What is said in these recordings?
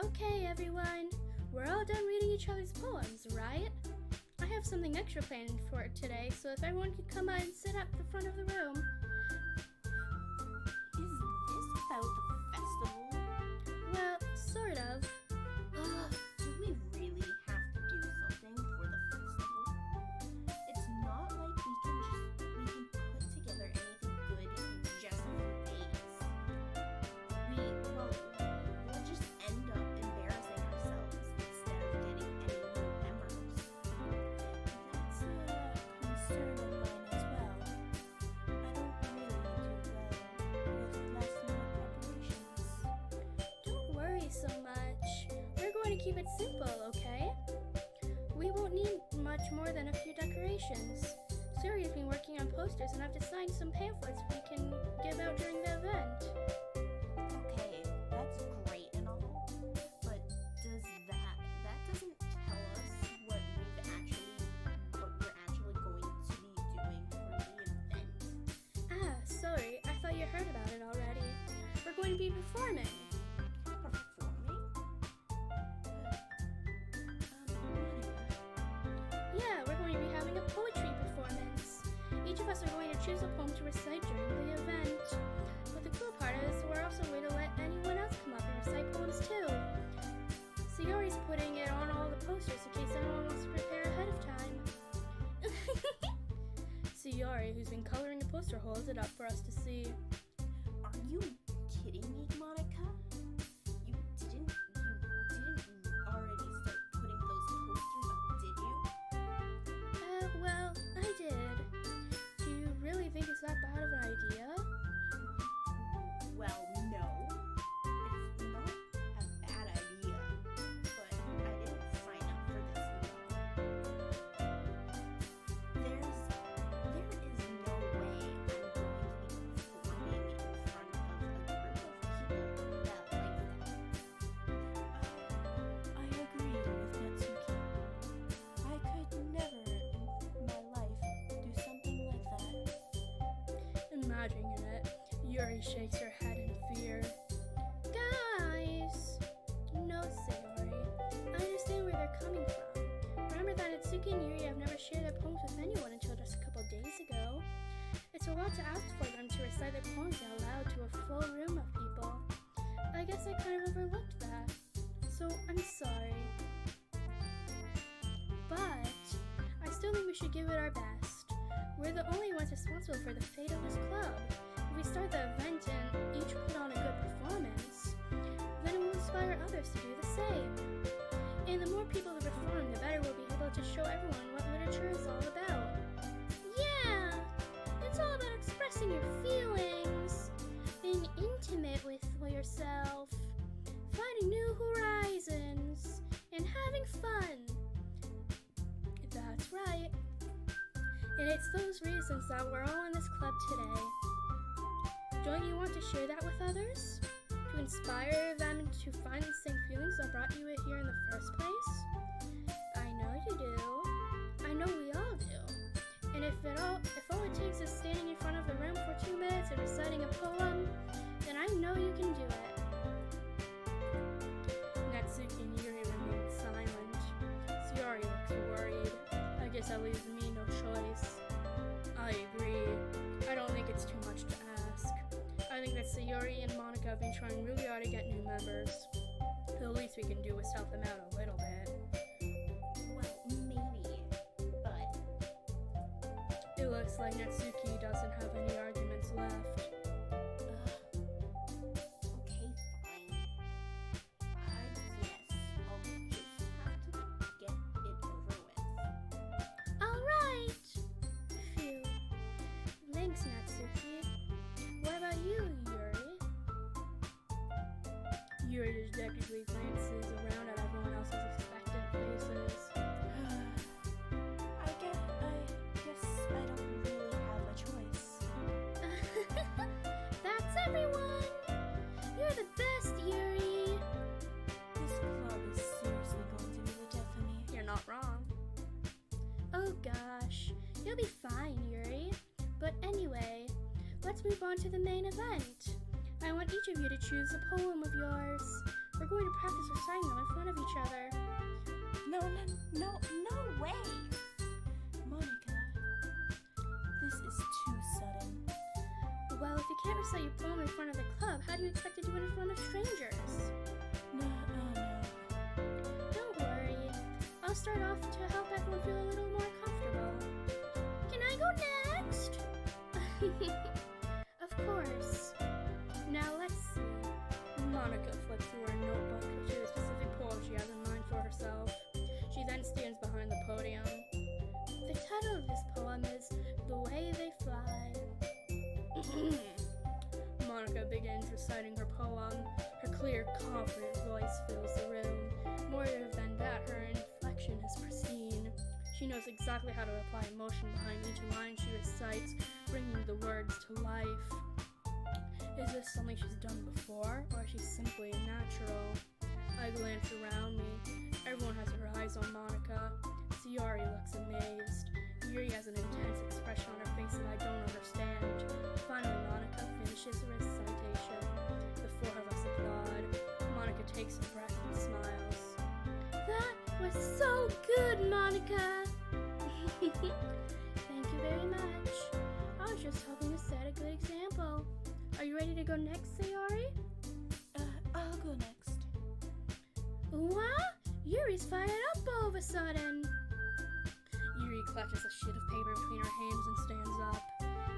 Okay, everyone. We're all done reading each other's poems, right? I have something extra planned for today, so if everyone could come out and sit at the front of the room. Is this about the festival? Well, sort of. Do we really have to do something for the festival? It's not like we can put together anything good in just a few days. We'll just end up embarrassing ourselves instead of getting any new members. That's a concern of mine as well. I don't really do well with last-minute preparations. Don't worry so much. We're going to keep it simple, okay? We won't need much more than a few decorations. Suri's been working on posters, and I've designed some pamphlets we can give out during the event. Okay, that's great and all, but that doesn't tell us what we're actually going to be doing for the event. Ah, sorry. I thought you heard about it already. We're going to be performing. Performing? Yeah, we're going to be having a poetry performance. Each of us are going to choose a poem to recite during the event. But the cool part is we're also going to let anyone else come up and recite poems too. Sayori's putting it on all the posters in case anyone wants to prepare ahead of time. Sayori, who's been coloring the poster, holds it up for us to see. Are you kidding me, Monica? You didn't already start putting those posters up, did you? Well, I did. Do you really think it's that bad of an idea? Well, no. It's not a bad idea, but I didn't sign up for this, There is no way I'm going to be performing in front of a group of people that like that. I agree with Natsuki. I could never in my life do something like that. Imagining it, Yuri shakes her head in fear. Guys! No, Sayori. I understand where they're coming from. Remember that Natsuki and Yuri have never shared their poems with anyone until just a couple days ago. It's a lot to ask for them to recite their poems out loud to a full room of people. I guess I kind of overlooked that. So I'm sorry. But I still think we should give it our best. We're the only ones responsible for the fate of this club. If we start the event and each put on a good performance, then it will inspire others to do the same. And the more people that perform, the better we'll be able to show everyone what literature is all about. Yeah! It's all about expressing your feelings, being intimate with yourself, finding new horizons, and having fun. That's right. And it's those reasons that we're all in this club today. Don't you want to share that with others? To inspire them to find the same feelings that brought you here in the first place? I know you do. I know we all do. And if all it takes is standing in front of the room for 2 minutes and reciting a poem, then I know you can do it. Natsuki and Yuri remain silent. Sayori looks worried. I guess that leaves me no choice. I agree. I don't think it's too much to ask. I think that Sayori and Monica have been trying really hard to get new members. The least we can do is help them out a little bit. Well, maybe, but It looks like Natsuki doesn't have any arguments left. okay, fine. I guess I'll just have to get it over with. Alright! Phew. Thanks, Natsuki. What about you, Yuri? Yuri dejectedly glances around at everyone else's expectant faces. I guess I don't really have a choice. That's everyone! You're the best, Yuri! This club is seriously going to be the death of me. You're not wrong. Oh gosh, you'll be fine, Yuri. But anyway, let's move on to the main event. I want each of you to choose a poem of yours. We're going to practice reciting them in front of each other. No way! Monica, this is too sudden. Well, if you can't recite your poem in front of the club, how do you expect to do it in front of strangers? No. Don't worry. I'll start off to help everyone feel a little more comfortable. Can I go next? Of course. Now let's see. Monica flips through her notebook to the specific poem she has in mind for herself. She then stands behind the podium. The title of this poem is The Way They Fly. Monica begins reciting her poem. Her clear, confident voice fills the room. More than that, her inflection is pristine. She knows exactly how to apply emotion behind each line she recites, bringing the words to life. Is this something she's done before, or is she simply natural? I glance around me. Everyone has their eyes on Monica. Sayori looks amazed. Yuri has an intense expression on her face that I don't understand. Finally, Monica finishes the recitation. The four of us applaud. Monica takes a breath and smiles. That was so good, Monica! Thank you very much. I was just hoping to set a good example. Are you ready to go next, Sayori? I'll go next. What? Yuri's fired up all of a sudden. Yuri clutches a sheet of paper between her hands and stands up.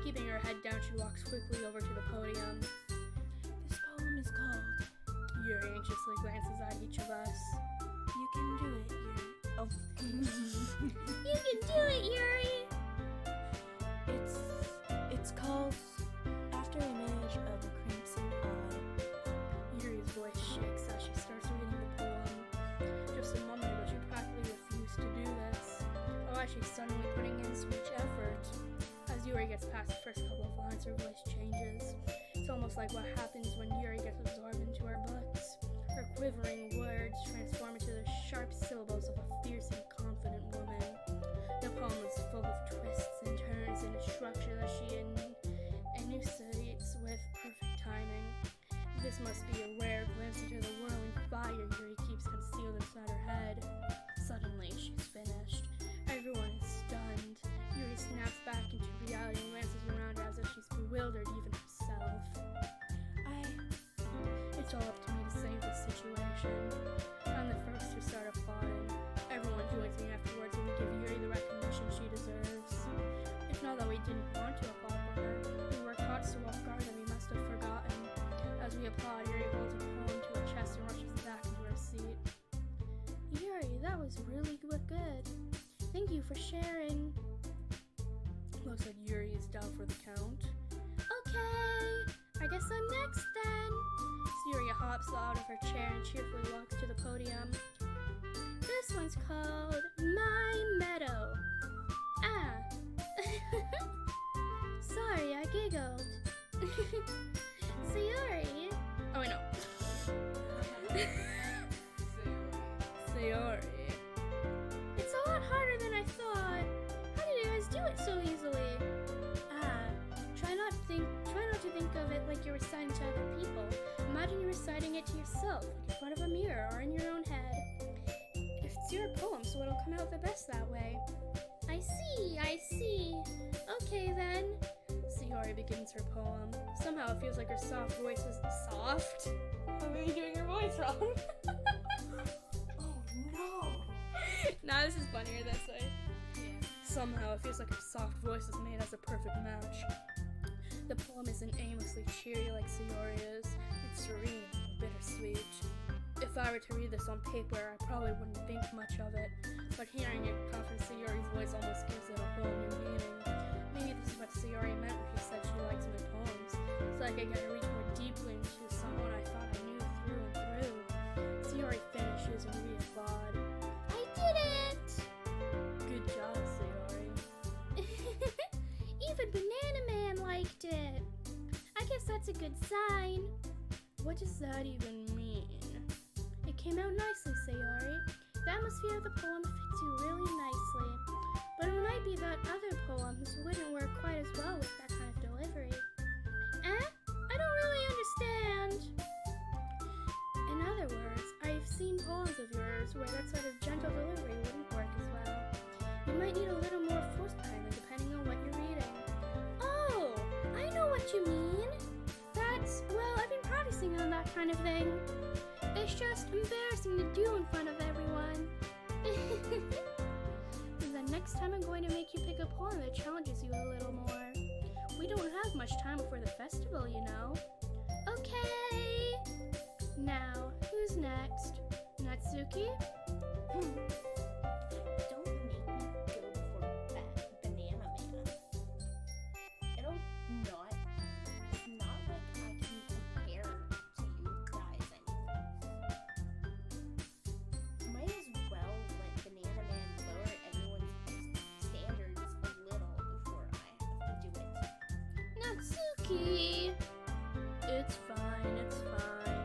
Keeping her head down, she walks quickly over to the podium. This poem is called Yuri anxiously glances at each of us. You Can Do It, Yuri. Oh. You can do it, Yuri! It's called After Image of a Crimson Eye. Yuri's voice shakes as she starts reading the poem. Just a moment ago, she practically refused to do this. Oh, she's suddenly putting in so much effort. As Yuri gets past the first couple of lines, her voice changes. It's almost like what happens when Yuri gets absorbed into her books. Her quivering words transform into the sharp syllables of a fierce and confident woman. The poem is full of twists and turns in a structure that she enunciates with perfect timing. This must be a rare glimpse into the whirling fire Yuri keeps concealed inside her head. Suddenly, she's finished. Everyone is stunned. Yuri snaps back into reality and glances around as if she's bewildered even herself. It's all up to me to save this situation. I'm the first to start applauding. Everyone joins me afterwards and we give Yuri the recognition she deserves. It's not that we didn't want to applaud for her. We were caught so off guard that we must have forgotten. As we applaud, Yuri holds a poem to her chest and rushes back into her seat. Yuri, that was really good. Thank you for sharing. Looks like Yuri is down for the count. Okay, I guess I'm next then. Yuri hops out of her chair and cheerfully walks to the podium. This one's called My Meadow. Ah. Sorry, I giggled. Sayori. Oh, wait, no. Sayori. It's a lot harder than I thought. How did you guys do it so easily? Try not to think of it like you're reciting to other people. Imagine you're reciting it to yourself, like in front of a mirror or in your own head. It's your poem, so it'll come out the best that way. I see. Okay then. Sayori begins her poem. Somehow it feels like her soft voice is soft. I'm really doing her voice wrong. Oh no! Nah, this is funnier this way. Yeah. Somehow it feels like her soft voice is made as a perfect match. The poem isn't aimlessly cheery like Sayori is. It's serene and bittersweet. If I were to read this on paper, I probably wouldn't think much of it, but hearing it come from Sayori's voice almost gives it a whole new meaning. Maybe this is what Sayori meant when she said she likes my poems, so I could get to reach more deeply into someone I thought I knew through and through. Sayori finishes and we applaud. I did it! Good job, Sayori. Even Banana Man liked it. I guess that's a good sign. What does that even mean? It came out nicely, Sayori. The atmosphere of the poem fits you really nicely. But it might be that other poems wouldn't work quite as well with that kind of delivery. I don't really understand. In other words, might need a little more force behind it depending on what you're reading. Oh, I know what you mean. Well, I've been practicing on that kind of thing. It's just embarrassing to do in front of everyone. The next time I'm going to make you pick a poem that challenges you a little more. We don't have much time before the festival, you know. Okay. Now, who's next? Natsuki? Don't make me go before Banana Man. It's not like I can compare to you guys anyways. Might as well let Banana Man lower everyone's standards a little before I have to do it. Natsuki! It's fine, it's fine.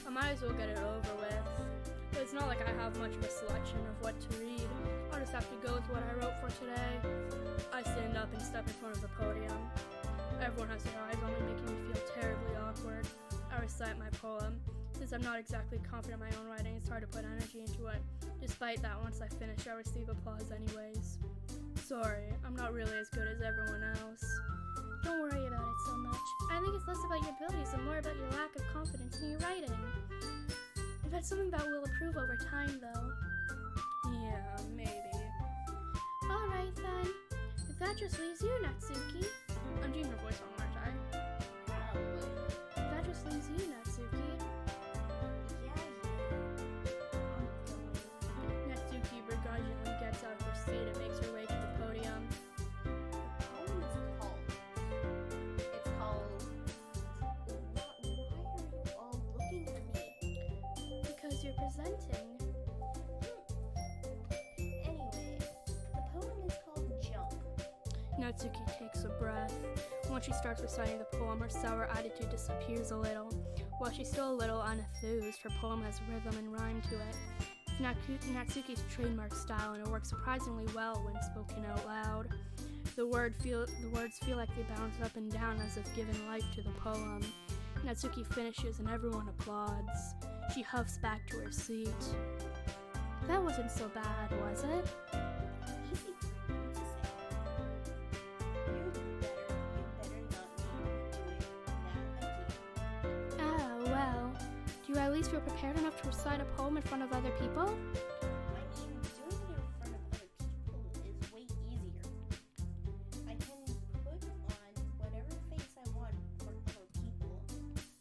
I might as well get it over with. It's not like I have much of a selection of what to read. I'll just have to go with what I wrote for today. I stand up and step in front of the podium. Everyone has their eyes on me, making me feel terribly awkward. I recite my poem. Since I'm not exactly confident in my own writing, it's hard to put energy into it. Despite that, once I finish, I receive applause anyways. Sorry, I'm not really as good as everyone else. Don't worry about it so much. I think it's less about your abilities and more about your lack of confidence in your writing. That's something that will improve over time, though. Yeah, maybe. Alright then. If that just leaves you, Natsuki. I'm doing her voice wrong, aren't I? Probably. That just leaves you, Natsuki. Natsuki begrudgingly gets out of her seat and makes her way to the podium. The poem is called. It's called. Why are you all looking at me? Because you're presenting. Anyway, the poem is called Jump. Natsuki takes a breath. Once she starts reciting the poem, her sour attitude disappears a little. While she's still a little unenthused, her poem has rhythm and rhyme to it. It's Natsuki's trademark style, and it works surprisingly well when spoken out loud. The words feel like they bounce up and down as if giving life to the poem. Natsuki finishes and everyone applauds. She huffs back to her seat. That wasn't so bad, was it? Easy for you to say. You better not make me do that again. Ah, well. Do you at least feel prepared enough to recite a poem in front of other people? I mean, doing it in front of other people is way easier. I can put on whatever face I want for other people,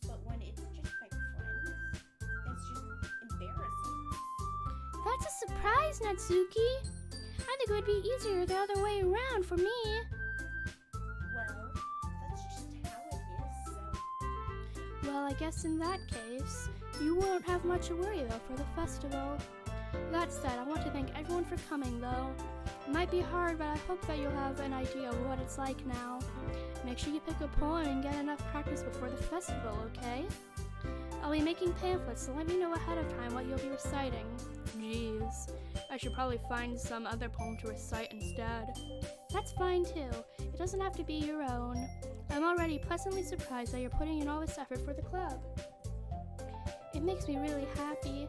but when it's just my friends, it's just embarrassing. That's a surprise, Natsuki. I think it would be easier the other way around for me. Well, that's just how it is, so... Well, I guess in that case, you won't have much to worry about for the festival. That said, I want to thank everyone for coming, though. It might be hard, but I hope that you'll have an idea of what it's like now. Make sure you pick a poem and get enough practice before the festival, okay? I'll be making pamphlets, so let me know ahead of time what you'll be reciting. Jeez, I should probably find some other poem to recite instead. That's fine too. It doesn't have to be your own. I'm already pleasantly surprised that you're putting in all this effort for the club. It makes me really happy.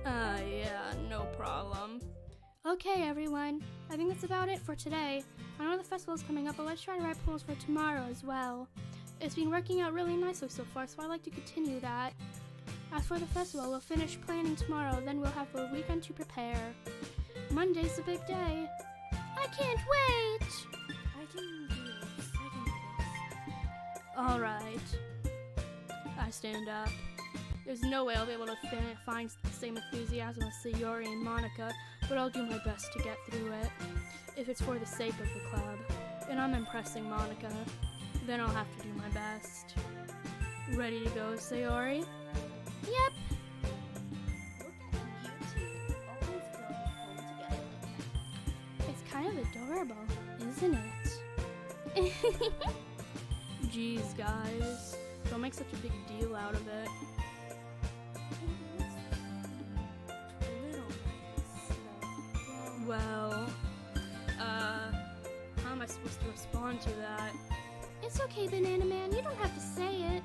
Yeah, no problem. Okay, everyone. I think that's about it for today. I know the festival's coming up, but let's try to write poems for tomorrow as well. It's been working out really nicely so far, so I'd like to continue that. As for the festival, we'll finish planning tomorrow, then we'll have the weekend to prepare. Monday's the big day. I can't wait! I can do this. Alright. I stand up. There's no way I'll be able to find the same enthusiasm as Sayori and Monica, but I'll do my best to get through it. If it's for the sake of the club, and I'm impressing Monica, then I'll have to do my best. Ready to go, Sayori? Yep. Look at you two, always going home together. It's kind of adorable, isn't it? Jeez, guys. Don't make such a big deal out of it. Well, how am I supposed to respond to that? It's okay, Banana Man. You don't have to say it.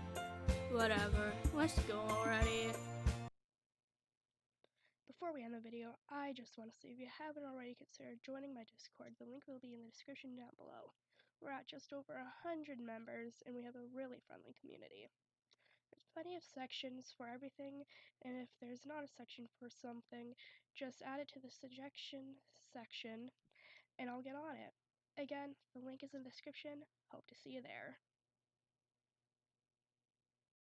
Whatever. Let's go already. Before we end the video, I just want to say if you haven't already considered joining my Discord, the link will be in the description down below. We're at just over 100 members, and we have a really friendly community. There's plenty of sections for everything, and if there's not a section for something, just add it to the suggestion section, and I'll get on it. Again, the link is in the description. Hope to see you there.